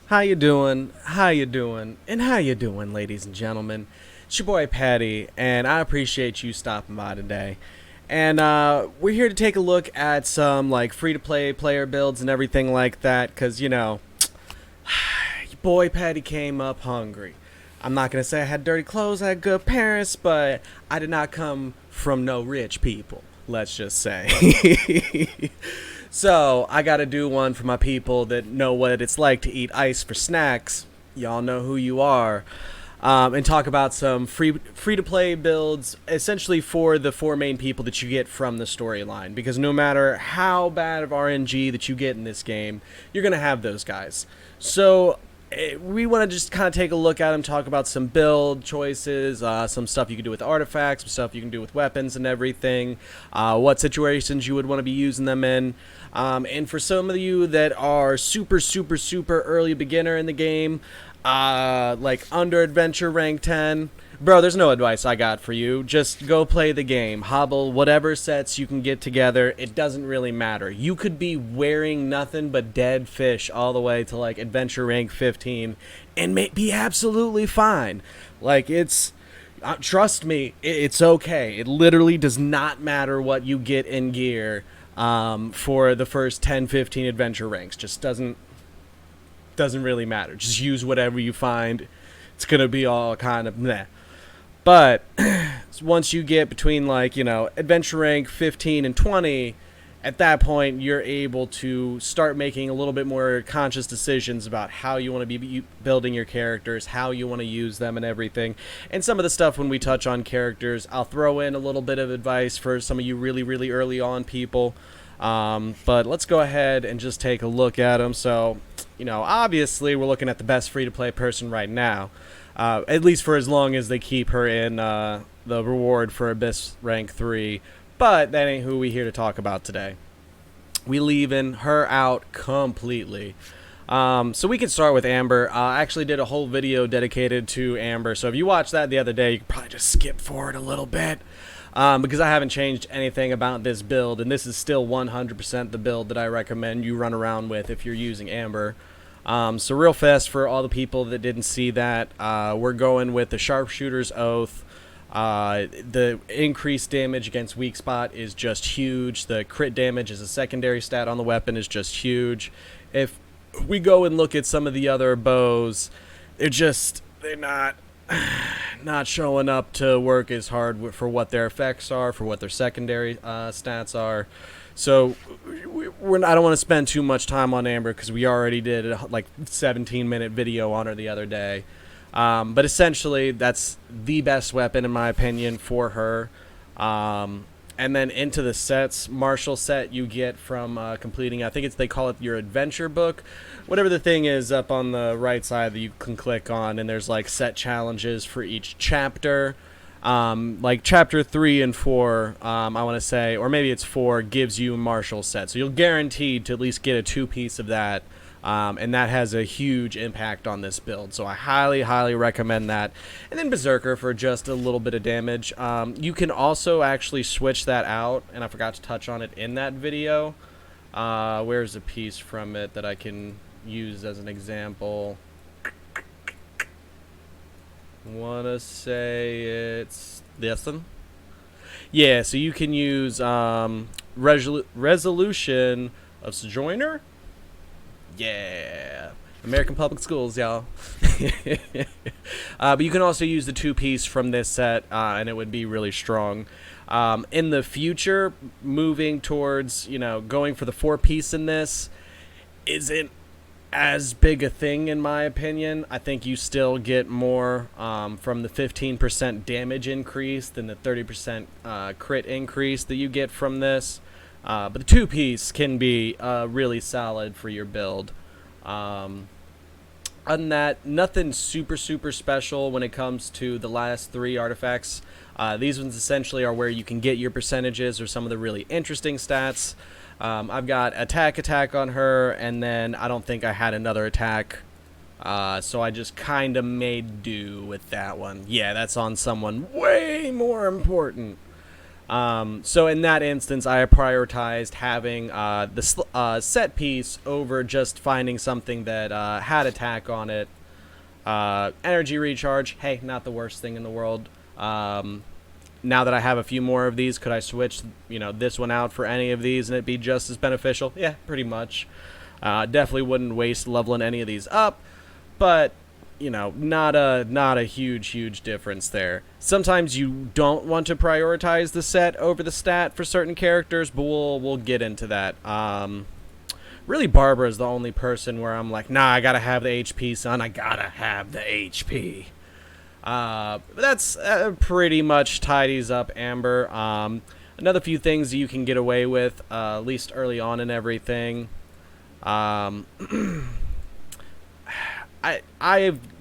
How you doing? How you doing? And how you doing, ladies and gentlemen? It's your boy Patty, and I appreciate you stopping by today. And we're here to take a look at some like free-to-play player builds and everything like that, cause your boy Patty came up hungry. I'm not gonna say I had dirty clothes, I had good parents, but I did not come from no rich people. Let's just say. So I gotta do one for my people that know what it's like to eat ice for snacks. Y'all know who you are. And talk about some free to play builds, essentially for the four main people that you get from the storyline. Because no matter how bad of RNG that you get in this game, you're gonna have those guys. So we want to just kind of take a look at them, talk about some build choices, some stuff you can do with artifacts, some stuff you can do with weapons and everything, what situations you would want to be using them in. And for some of you that are super early beginner in the game, like under adventure rank 10, bro, there's no advice I got for you. Just go play the game. Hobble whatever sets you can get together. It doesn't really matter. You could be wearing nothing but dead fish all the way to like adventure rank 15 and be absolutely fine. Like it's trust me, it's okay. It literally does not matter what you get in gear for the first 10-15 adventure ranks. Just doesn't really matter. Just use whatever you find. It's gonna be all kind of meh. But once you get between like, adventure rank 15 and 20, at that point you're able to start making a little bit more conscious decisions about how you want to be building your characters, how you want to use them and everything. And some of the stuff when we touch on characters, I'll throw in a little bit of advice for some of you really early on people. But let's go ahead and just take a look at them. So, obviously we're looking at the best free-to-play person right now. At least for as long as they keep her in the reward for Abyss rank 3. But that ain't who we here to talk about today. We leaving her out completely. So we can start with Amber. I actually did a whole video dedicated to Amber. So if you watched that the other day, you can probably just skip forward a little bit. Because I haven't changed anything about this build. And this is still 100% the build that I recommend you run around with if you're using Amber. So real fast for all the people that didn't see that, we're going with the Sharpshooter's Oath. The increased damage against weak spot is just huge. The crit damage as a secondary stat on the weapon is just huge. If we go and look at some of the other bows, they're not showing up to work as hard for what their effects are, for what their secondary stats are. So I don't want to spend too much time on Amber because we already did a 17-minute video on her the other day. But essentially, that's the best weapon in my opinion for her. And then into the sets, martial set you get from completing, I think they call it your adventure book. Whatever the thing is up on the right side that you can click on, and there's like set challenges for each chapter. Like chapter 3 and 4, I want to say, or maybe it's 4, gives you martial set. So you'll guaranteed to at least get a 2-piece of that. And that has a huge impact on this build. So I highly recommend that. And then Berserker for just a little bit of damage. You can also actually switch that out, and I forgot to touch on it in that video. Where's a piece from it that I can use as an example? Wanna say it's this one. Yeah, so you can use Resolution of Sojourner. Yeah, American Public Schools, y'all. But you can also use the 2-piece from this set, and it would be really strong. In the future, moving towards going for the 4-piece in this isn't as big a thing in my opinion. I think you still get more from the 15% damage increase than the 30% crit increase that you get from this. But the 2-piece can be really solid for your build. Other than that, nothing super special when it comes to the last 3 artifacts. These ones essentially are where you can get your percentages or some of the really interesting stats. I've got attack on her, and then I don't think I had another attack, so I just kind of made do with that one. Yeah, that's on someone way more important. So in that instance, I prioritized having the set piece over just finding something that had attack on it. Energy recharge, hey, not the worst thing in the world. Now that I have a few more of these, could I switch, this one out for any of these and it'd be just as beneficial? Yeah, pretty much. Definitely wouldn't waste leveling any of these up, but not a huge difference there. Sometimes you don't want to prioritize the set over the stat for certain characters, but we'll get into that. Really, Barbara is the only person where I'm like, nah, I gotta have the HP, son. I gotta have the HP. But that's pretty much tidies up Amber. Another few things you can get away with, at least early on in everything. I've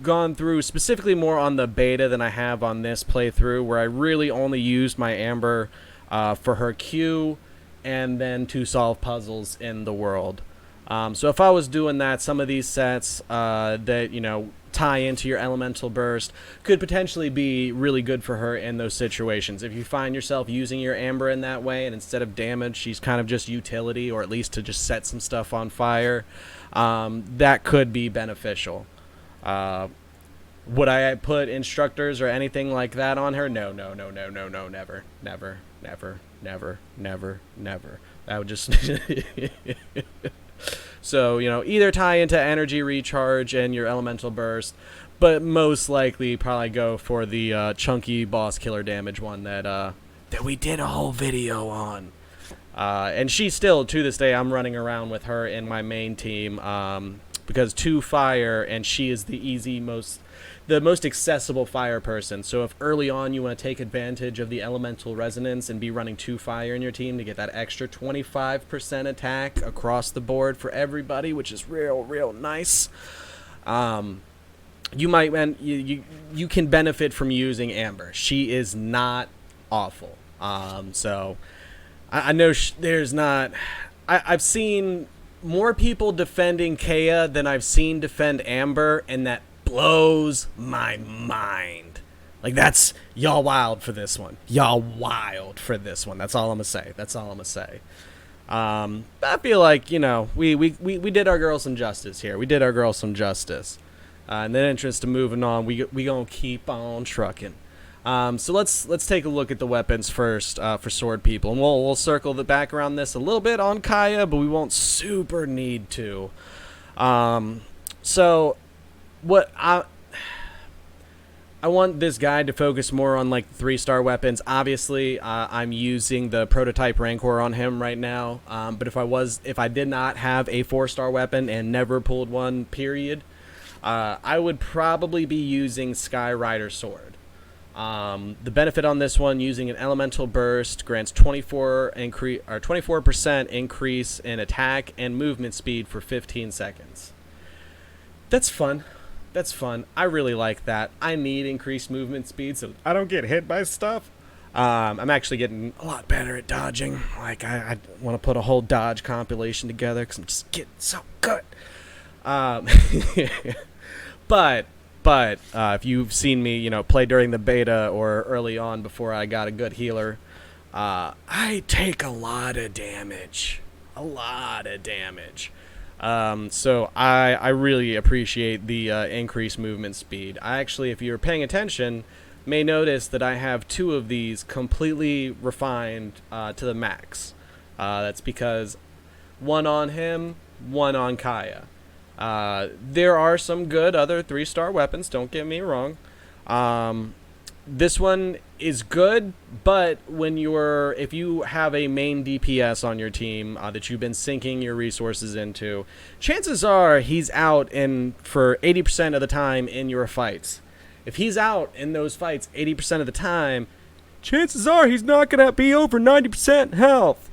gone through specifically more on the beta than I have on this playthrough, where I really only used my Amber for her Q and then to solve puzzles in the world. So if I was doing that, some of these sets that tie into your elemental burst could potentially be really good for her in those situations. If you find yourself using your Amber in that way, and instead of damage, she's kind of just utility, or at least to just set some stuff on fire, that could be beneficial. Would I put instructors or anything like that on her? No, never. That would just... So, either tie into energy recharge and your elemental burst, but most likely probably go for the chunky boss killer damage one that we did a whole video on. And she still, to this day, I'm running around with her in my main team because 2 fire, and she is the most accessible fire person. So if early on you want to take advantage of the elemental resonance and be running 2 fire in your team to get that extra 25% attack across the board for everybody, which is real nice, you can benefit from using Amber. She is not awful. So I know there's not... I've seen more people defending Kaeya than I've seen defend Amber, and that blows my mind. Like, that's... Y'all wild for this one. That's all I'm gonna say. I feel like, we did our girl some justice here. In the interest of moving on, we gonna keep on trucking. So let's take a look at the weapons first for sword people, and we'll circle the back around this a little bit on Kaeya, but we won't super need to. So what I want this guide to focus more on, like, 3-star weapons. Obviously, I'm using the prototype Rancor on him right now. But if I did not have a 4-star weapon and never pulled one, period, I would probably be using Skyrider sword. The benefit on this one, using an elemental burst, grants 24% increase in attack and movement speed for 15 seconds. That's fun. I really like that. I need increased movement speed so I don't get hit by stuff. I'm actually getting a lot better at dodging. Like, I want to put a whole dodge compilation together because I'm just getting so good. But if you've seen me, play during the beta or early on before I got a good healer, I take a lot of damage. So I really appreciate the increased movement speed. I actually, if you're paying attention, may notice that I have 2 of these completely refined to the max. That's because one on him, one on Kaeya. There are some good other 3-star weapons, don't get me wrong. This one is good, but if you have a main DPS on your team that you've been sinking your resources into, chances are he's out for 80% of the time in your fights. If he's out in those fights 80% of the time, chances are he's not going to be over 90% health.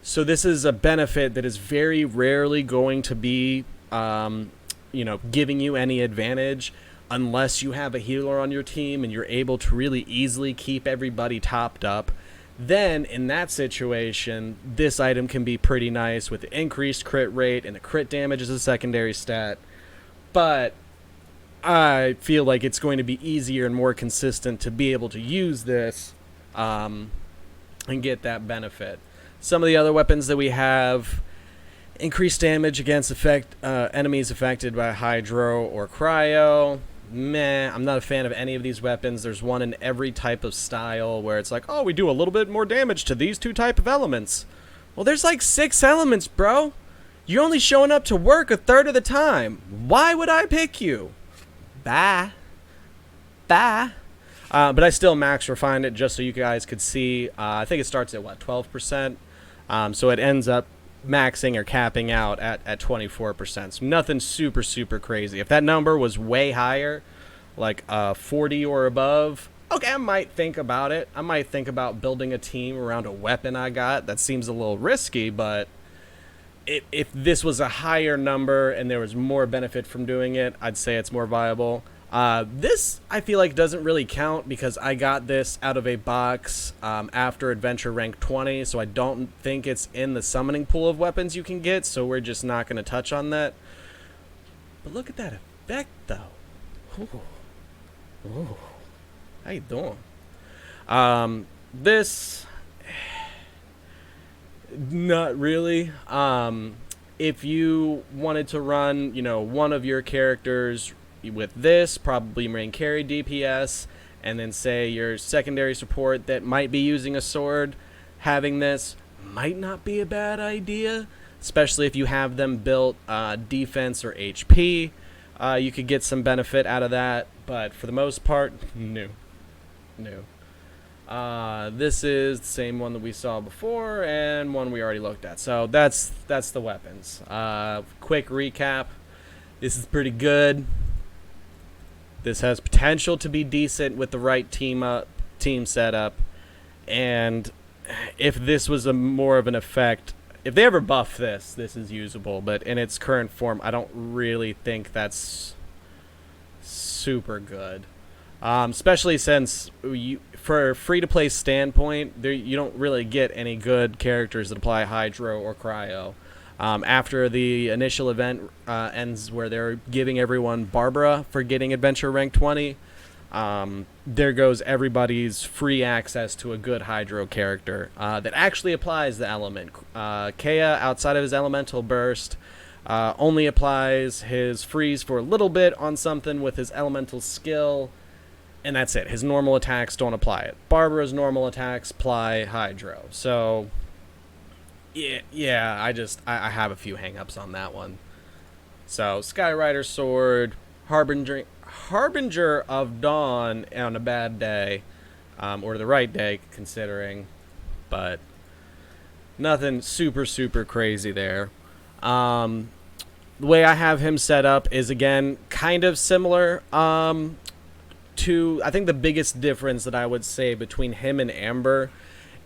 So this is a benefit that is very rarely going to be giving you any advantage unless you have a healer on your team and you're able to really easily keep everybody topped up. Then in that situation, this item can be pretty nice with the increased crit rate, and the crit damage is a secondary stat. But I feel like it's going to be easier and more consistent to be able to use this and get that benefit. Some of the other weapons that we have: increased damage against enemies affected by hydro or cryo. Meh, I'm not a fan of any of these weapons. There's one in every type of style where it's like, oh, we do a little bit more damage to these 2 type of elements. Well, there's like 6 elements, bro. You're only showing up to work a third of the time. Why would I pick you? Bye. Bye. But I still max refined it just so you guys could see. I think it starts at, what, 12%? So it ends up maxing or capping out at 24%. So nothing super, super crazy. If that number was way higher, like 40 or above, okay, I might think about it. I might think about building a team around a weapon I got. That seems a little risky, but if this was a higher number and there was more benefit from doing it, I'd say it's more viable. This, I feel like, doesn't really count because I got this out of a box after Adventure Rank 20, so I don't think it's in the summoning pool of weapons you can get, so we're just not going to touch on that. But look at that effect, though. Ooh. Ooh. How you doing? This... Not really. If you wanted to run, one of your characters with this, probably main carry DPS, and then say your secondary support that might be using a sword, having this might not be a bad idea, especially if you have them built defense or HP. You could get some benefit out of that, but for the most part, no. This is the same one that we saw before and one we already looked at. So that's the weapons. Quick recap. This is pretty good. This has potential to be decent with the right team setup. And if this was more of an effect, if they ever buff this is usable. But in its current form, I don't really think that's super good. Especially since for a free-to-play standpoint, you don't really get any good characters that apply Hydro or Cryo. After the initial event ends where they're giving everyone Barbara for getting Adventure Rank 20, there goes everybody's free access to a good Hydro character that actually applies the element. Kaeya, outside of his Elemental Burst, only applies his freeze for a little bit on something with his Elemental skill, and that's it. His normal attacks don't apply it. Barbara's normal attacks apply Hydro. So, yeah, I have a few hang-ups on that one. So, Skyrider Sword, Harbinger of Dawn on a bad day, or the right day, considering, but nothing super, super crazy there. The way I have him set up is, again, kind of similar to, I think the biggest difference that I would say between him and Amber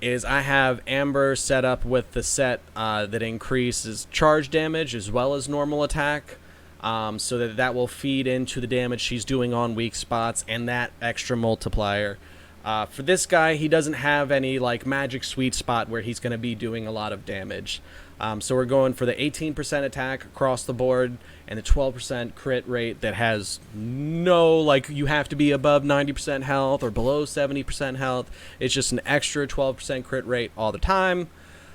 is I have Amber set up with the set that increases charge damage as well as normal attack, so that will feed into the damage she's doing on weak spots and that extra multiplier. For this guy, he doesn't have any like magic sweet spot where he's going to be doing a lot of damage. So we're going for the 18% attack across the board and the 12% crit rate that has no, like, you have to be above 90% health or below 70% health. It's just an extra 12% crit rate all the time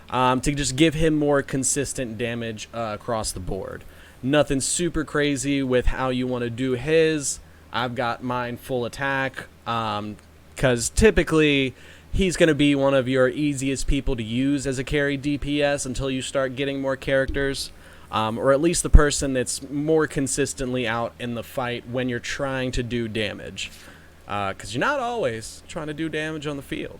to just give him more consistent damage across the board. Nothing super crazy with how you want to do his. I've got mine full attack because typically he's going to be one of your easiest people to use as a carry DPS until you start getting more characters, or at least the person that's more consistently out in the fight when you're trying to do damage, because you're not always trying to do damage on the field.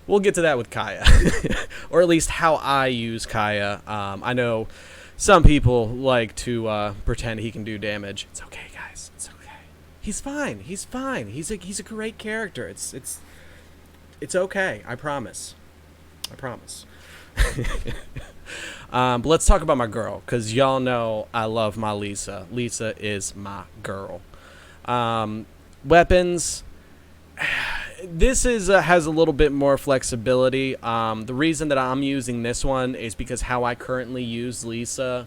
We'll get to that with Kaeya, or at least how I use Kaeya. I know some people like to pretend he can do damage. It's okay, guys. It's okay. He's fine. He's fine. He's a great character. It's okay. I promise. But let's talk about my girl, because y'all know I love my Lisa. Lisa is my girl. Weapons. This has a little bit more flexibility. The reason that I'm using this one is because how I currently use Lisa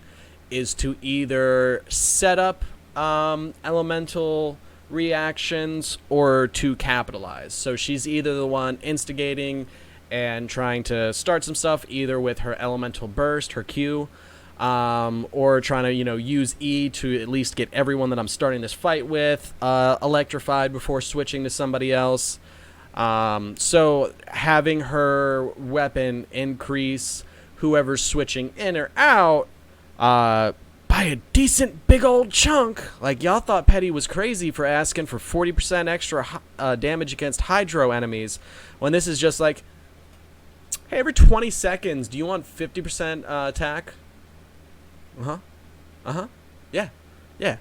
is to either set up elemental reactions or to capitalize. So she's either the one instigating and trying to start some stuff either with her elemental burst, her Q, or trying to, use E to at least get everyone that I'm starting this fight with electrified before switching to somebody else. So having her weapon increase whoever's switching in or out by a decent big old chunk. Like, y'all thought Petty was crazy for asking for 40% extra damage against Hydro enemies, when this is just like, hey, every 20 seconds, do you want 50% attack? Yeah.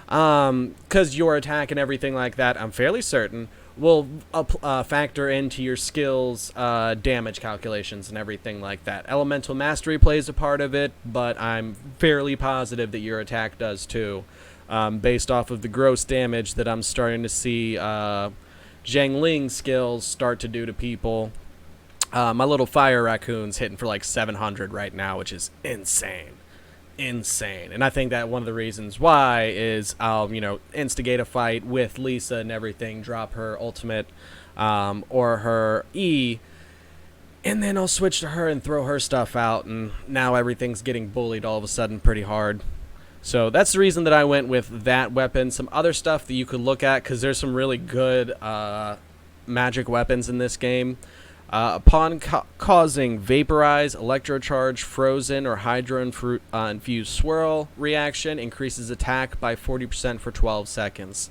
Because your attack and everything like that, I'm fairly certain, will factor into your skills damage calculations and everything like that. Elemental Mastery plays a part of it, but I'm fairly positive that your attack does too, based off of the gross damage that I'm starting to see Zhang Ling's skills start to do to people. My little fire raccoon's hitting for like 700 right now, which is insane. And I think that one of the reasons why is I'll instigate a fight with Lisa and everything, drop her ultimate or her E, and then I'll switch to her and throw her stuff out, and now everything's getting bullied all of a sudden pretty hard. So that's the reason that I went with that weapon. Some other stuff that you could look at, because there's some really good magic weapons in this game. Upon causing Vaporize, Electrocharge, Frozen, or Hydro-Infused Swirl reaction, increases attack by 40% for 12 seconds.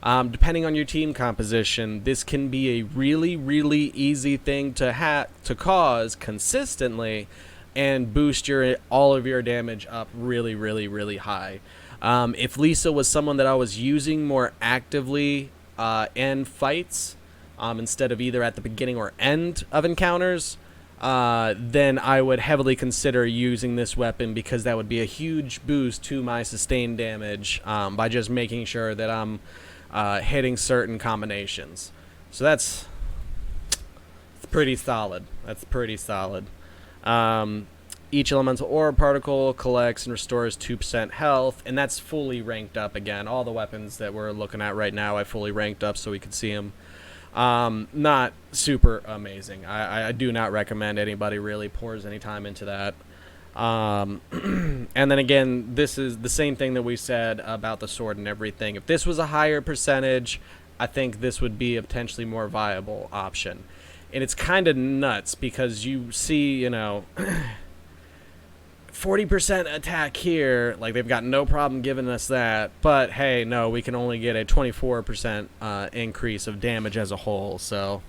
Depending on your team composition, this can be a really, really easy thing to cause consistently and boost all of your damage up really, really, really high. If Lisa was someone that I was using more actively in fights, instead of either at the beginning or end of encounters, then I would heavily consider using this weapon, because that would be a huge boost to my sustained damage by just making sure that I'm hitting certain combinations. So that's pretty solid. Each elemental aura particle collects and restores 2% health, and that's fully ranked up again. All the weapons that we're looking at right now, I fully ranked up so we could see them. Not super amazing. I do not recommend anybody really pours any time into that. And then again, this is the same thing that we said about the sword and everything. If this was a higher percentage, I think this would be a potentially more viable option. And it's kind of nuts, because you see, 40% attack here, like they've got no problem giving us that, but hey, no, we can only get a 24% increase of damage as a whole. So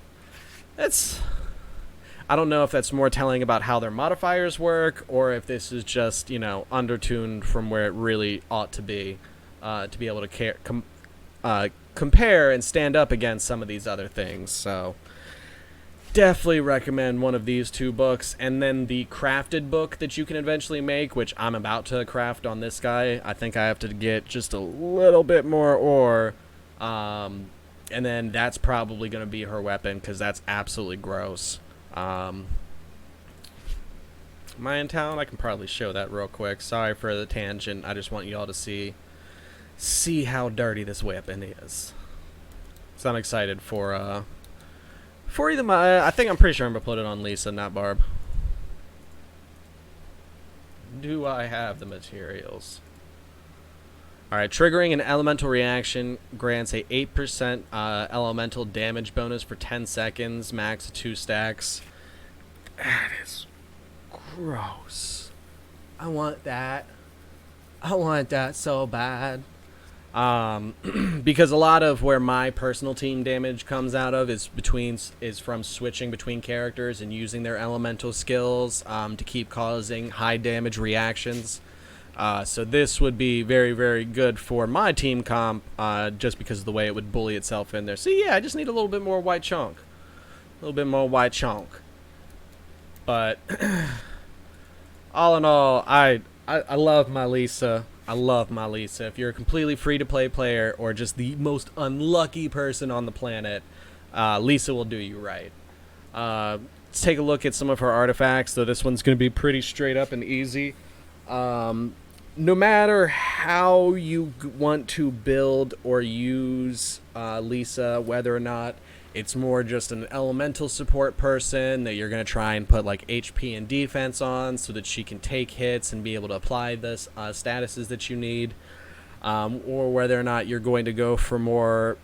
I don't know if that's more telling about how their modifiers work, or if this is just undertuned from where it really ought to be able to compare and stand up against some of these other things. So definitely recommend one of these two books, and then the crafted book that you can eventually make, which I'm about to craft on this guy. I think I have to get just a little bit more ore, and then that's probably going to be her weapon, because that's absolutely gross. Am I in town? I can probably show that real quick. Sorry for the tangent. I just want you all to see how dirty this weapon is. So I'm excited for either I think I'm pretty sure I'm going to put it on Lisa, not Barb. Do I have the materials? Alright, triggering an elemental reaction grants a 8% elemental damage bonus for 10 seconds, max of 2 stacks. That is gross. I want that so bad. Because a lot of where my personal team damage comes out of is from switching between characters and using their elemental skills to keep causing high damage reactions. So this would be very, very good for my team comp, just because of the way it would bully itself in there. So yeah, I just need a little bit more white chunk. But all in all, I love my Lisa. If you're a completely free-to-play player or just the most unlucky person on the planet, Lisa will do you right. Let's take a look at some of her artifacts. So this one's going to be pretty straight up and easy. No matter how you want to build or use Lisa, whether or not It's more just an elemental support person that you're going to try and put like HP and defense on so that she can take hits and be able to apply the statuses that you need. Or whether or not you're going to go for more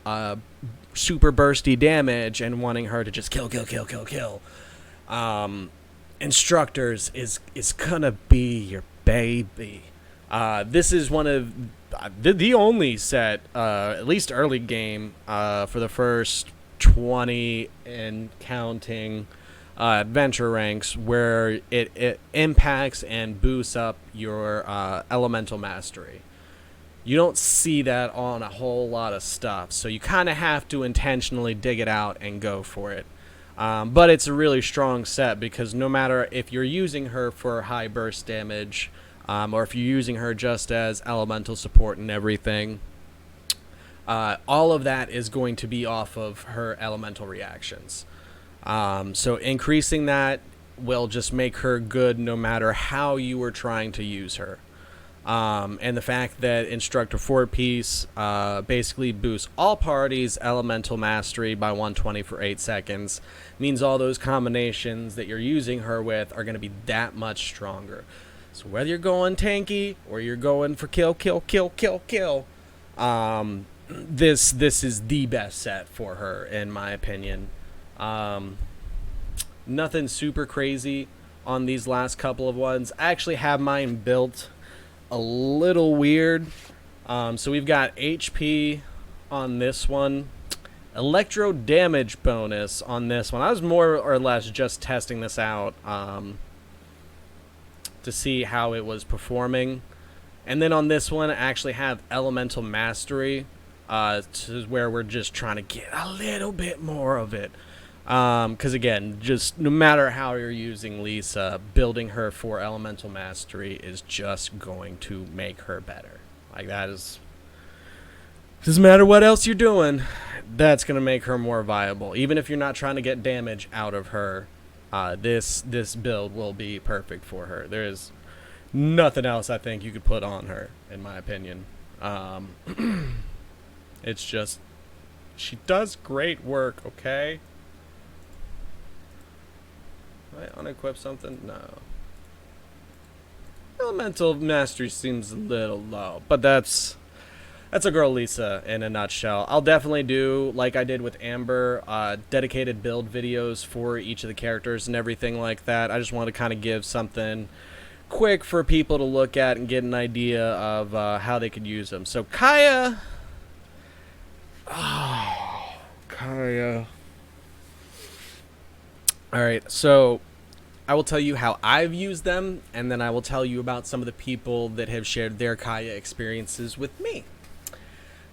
super bursty damage and wanting her to just kill. Instructors is gonna be your baby. This is one of the only set, at least early game, for the first 20 and counting adventure ranks, where it impacts and boosts up your elemental mastery. You don't see that on a whole lot of stuff, so you kind of have to intentionally dig it out and go for it. But it's a really strong set because no matter if you're using her for high burst damage, or if you're using her just as elemental support and everything, all of that is going to be off of her elemental reactions. So increasing that will just make her good no matter how you are trying to use her. And the fact that Instructor 4-piece basically boosts all parties' elemental mastery by 120 for 8 seconds means all those combinations that you're using her with are going to be that much stronger. So whether you're going tanky or you're going for kill, this is the best set for her, in my opinion. Nothing super crazy on these last couple of ones. I actually have mine built a little weird. So we've got HP on this one, electro damage bonus on this one. I was more or less just testing this out to see how it was performing. And then on this one I actually have elemental mastery, to where we're just trying to get a little bit more of it. Because again, just no matter how you're using Lisa, building her for elemental mastery is just going to make her better. Like, that is, doesn't matter what else you're doing, that's going to make her more viable. Even if you're not trying to get damage out of her, this build will be perfect for her. There is nothing else I think you could put on her, in my opinion. It's just, she does great work, okay? Did I unequip something? No. Elemental mastery seems a little low, but that's a girl Lisa in a nutshell. I'll definitely do, like I did with Amber, dedicated build videos for each of the characters and everything like that. I just want to kind of give something quick for people to look at and get an idea of how they could use them. So Kaeya. Oh, Kaeya. Alright, so I will tell you how I've used them, and then I will tell you about some of the people that have shared their Kaeya experiences with me.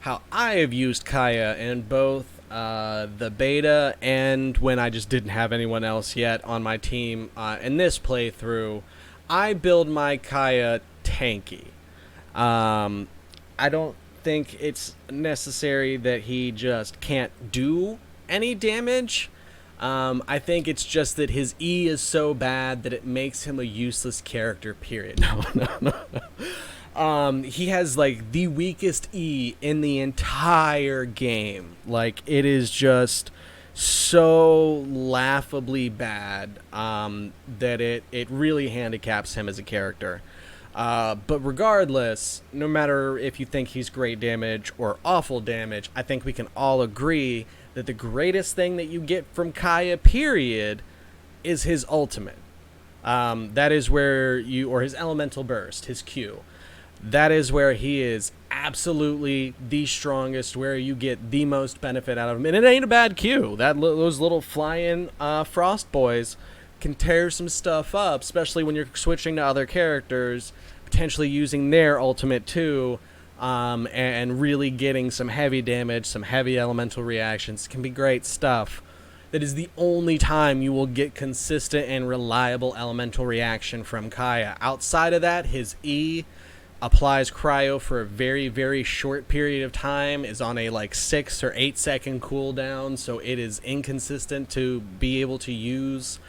How I have used Kaeya in both the beta and when I just didn't have anyone else yet on my team. In this playthrough, I build my Kaeya tanky. I don't think it's necessary that he just can't do any damage. I think it's just that his E is so bad that it makes him a useless character, period. No. He has, like, the weakest E in the entire game. Like, it is just so laughably bad that it really handicaps him as a character. But regardless, no matter if you think he's great damage or awful damage, I think we can all agree that the greatest thing that you get from Kaeya, period, is his ultimate. That is where or his elemental burst, his Q. That is where he is absolutely the strongest, where you get the most benefit out of him. And it ain't a bad Q. Those little flying frost boys can tear some stuff up, especially when you're switching to other characters, potentially using their ultimate too. And really getting some heavy damage, some heavy elemental reactions can be great stuff. That is the only time you will get consistent and reliable elemental reaction from Kaeya. Outside of that, his E applies cryo for a very, very short period of time, is on a like 6 or 8 second cooldown, so it is inconsistent to be able to use.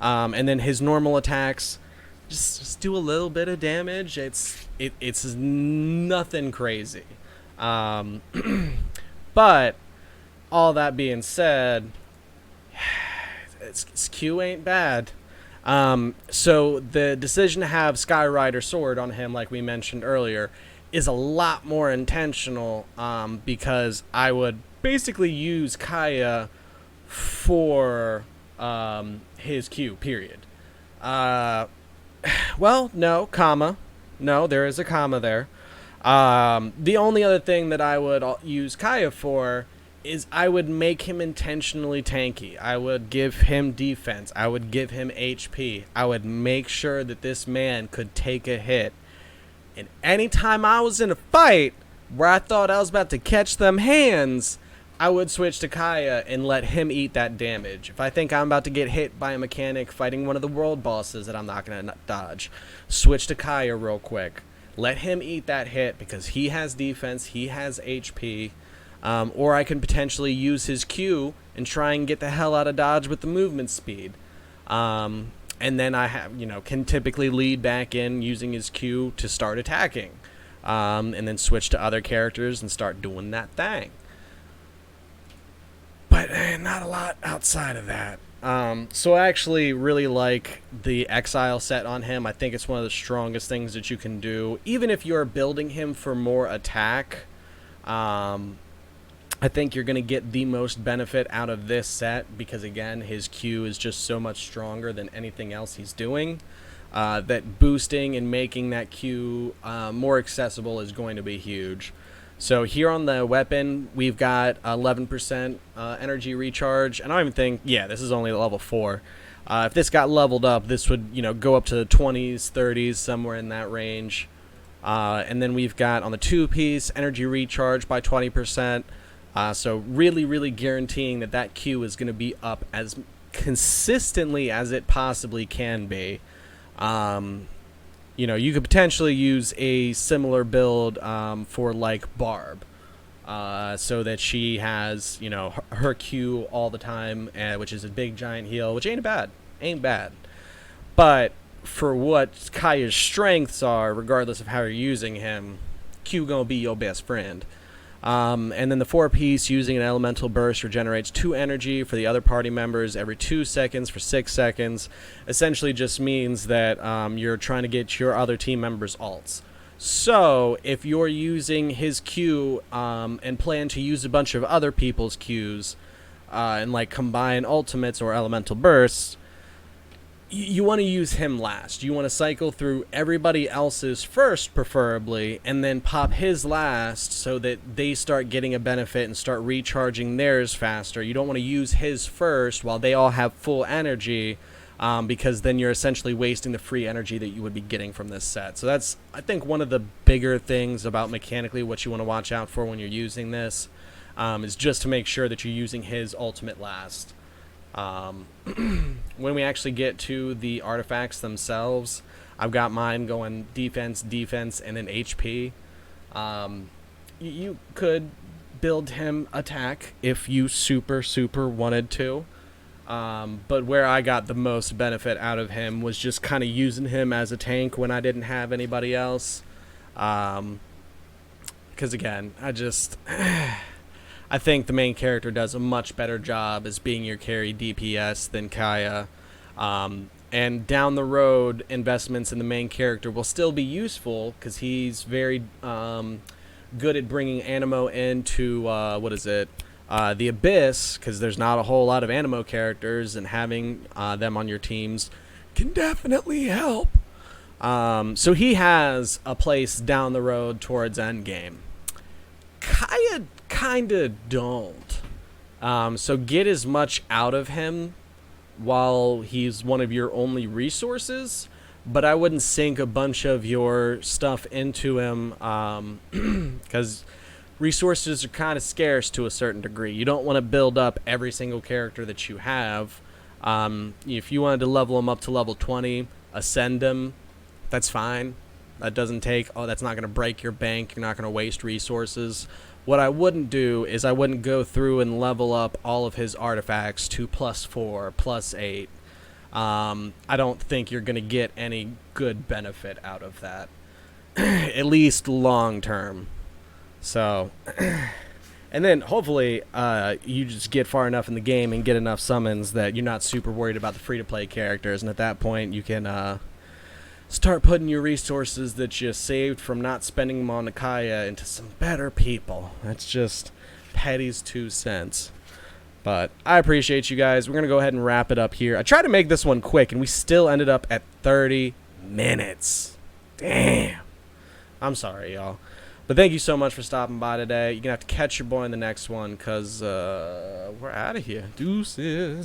And then his normal attacks just do a little bit of damage. It's nothing crazy. But all that being said, its Q ain't bad. So the decision to have Skyrider sword on him, like we mentioned earlier, is a lot more intentional, because I would basically use Kaeya for his Q, period. Uh, well, no, comma. No, there is a comma there. The only other thing that I would use Kaeya for is I would make him intentionally tanky. I would give him defense. I would give him HP. I would make sure that this man could take a hit. And anytime I was in a fight where I thought I was about to catch them hands, I would switch to Kaeya and let him eat that damage. If I think I'm about to get hit by a mechanic fighting one of the world bosses that I'm not going to dodge, switch to Kaeya real quick. Let him eat that hit because he has defense, he has HP. Or I can potentially use his Q and try and get the hell out of dodge with the movement speed. And then I can typically lead back in using his Q to start attacking. And then switch to other characters and start doing that thing. But not a lot outside of that. So I actually really like the Exile set on him. I think it's one of the strongest things that you can do. Even if you're building him for more attack, I think you're going to get the most benefit out of this set because, again, his Q is just so much stronger than anything else he's doing. That boosting and making that Q more accessible is going to be huge. So here on the weapon, we've got 11% energy recharge. And I don't even think, this is only level 4. If this got leveled up, this would, go up to 20s, 30s, somewhere in that range. And then we've got on the 2-piece, energy recharge by 20%. So really, really guaranteeing that Q is going to be up as consistently as it possibly can be. You could potentially use a similar build for like Barb, so that she has her Q all the time, which is a big giant heal, which ain't bad, But for what Kaeya's strengths are, regardless of how you're using him, Q gonna be your best friend. And then the 4-piece, using an elemental burst, regenerates 2 energy for the other party members every 2 seconds for 6 seconds. Essentially just means that you're trying to get your other team members' ults. So if you're using his Q and plan to use a bunch of other people's Qs and like combine ultimates or elemental bursts, you want to use him last. You want to cycle through everybody else's first, preferably, and then pop his last so that they start getting a benefit and start recharging theirs faster. You don't want to use his first while they all have full energy, because then you're essentially wasting the free energy that you would be getting from this set. So that's, I think, one of the bigger things about mechanically what you want to watch out for when you're using this, is just to make sure that you're using his ultimate last. When we actually get to the artifacts themselves, I've got mine going defense, and then HP. You could build him attack if you super wanted to. But where I got the most benefit out of him was just kind of using him as a tank when I didn't have anybody else. Because again, I think the main character does a much better job as being your carry DPS than Kaeya. And down the road, investments in the main character will still be useful because he's very good at bringing Animo into, the Abyss, because there's not a whole lot of Animo characters, and having them on your teams can definitely help. So he has a place down the road towards endgame. Kaeya kinda don't. So get as much out of him while he's one of your only resources, but I wouldn't sink a bunch of your stuff into him, because resources are kind of scarce to a certain degree. You don't want to build up every single character that you have. If you wanted to level them up to level 20, ascend them, that's fine. That doesn't that's not going to break your bank. You're not going to waste resources. What I wouldn't do is I wouldn't go through and level up all of his artifacts to +4, +8. I don't think you're going to get any good benefit out of that, at least long term. So And then hopefully you just get far enough in the game and get enough summons that you're not super worried about the free-to-play characters. And at that point, you can start putting your resources that you saved from not spending them on the Kaeya into some better people. That's just Patty's 2 cents. But I appreciate you guys. We're going to go ahead and wrap it up here. I tried to make this one quick, and we still ended up at 30 minutes. Damn. I'm sorry, y'all. But thank you so much for stopping by today. You're going to have to catch your boy in the next one because we're out of here. Deuces.